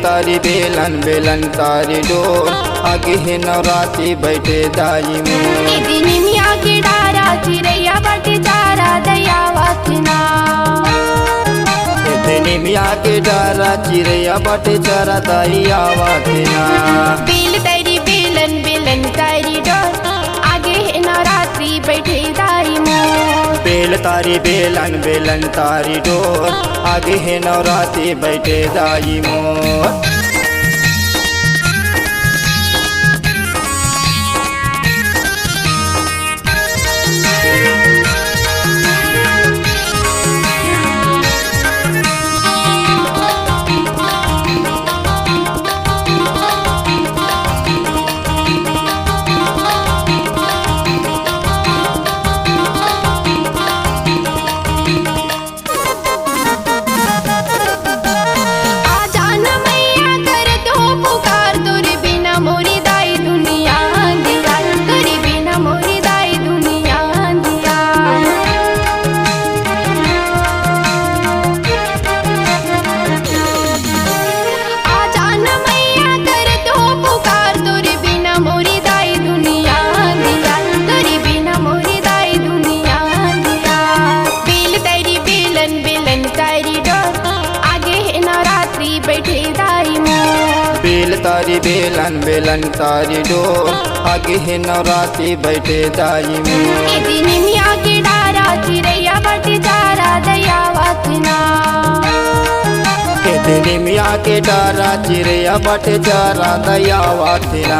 तारी बेलन बेलन तारी डोर आगे है नवरात्रि बैठे दाई मोर। निमिया की डारा चिरैया बाटे चारा दया वाखना। निमिया के डारा चिरैया बाटे चारा दया वाखना। बेल तारी बेलन बेलन तारी डोर आगे है नवरात्रि बैठे दाई मोर। बेल तारी बेलन बेलन तारी डोर आगे है नवरात्रि बैठे दाई मोर। बेल तारी बेलन बेलन तारी डोर आगे है नवरात्रि बैठे दाई मोर। निमिया की डारा चिरैया बाटे चारा दया वाखना। निमिया के डारा चिरैया बाटे चारा दया वाखना।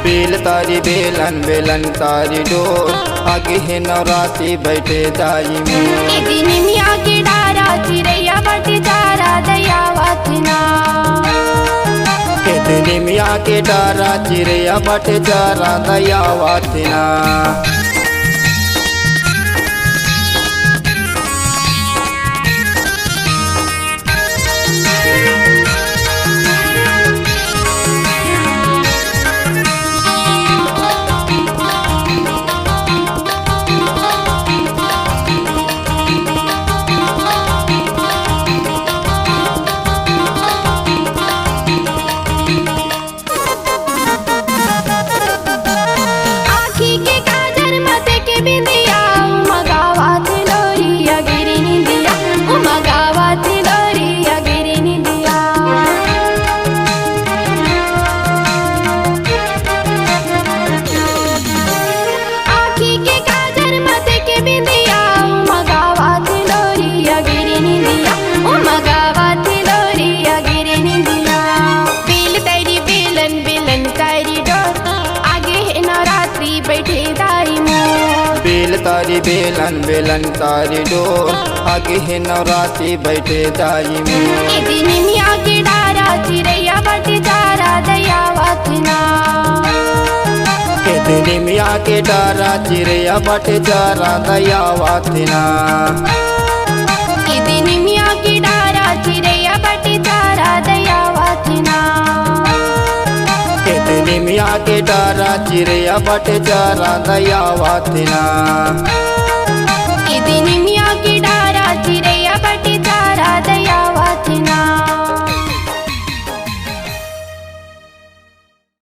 बेल तारी बेलन बेलन तारी डोर आगे है नवरात्रि बैठे दाई मोर। निमिया की डारा चिरैया बाटे चारा दया वाखना। निमिया के डारा चिरैया बाटे चारा दया वाखना। बेल तारी बेलन बेलन तारी डोर आगे है नवरात्रि बैठे दाई मोर। निमिया की डारा चिरैया बाटे चारा दया वाखना। निमिया के डारा चिरैया बाटे चारा दया वाखना। निमिया की डारा चिरैया बाटे चारा दया वाखना। निमिया के डारा चिरैया बाटे चारा दया वाखना।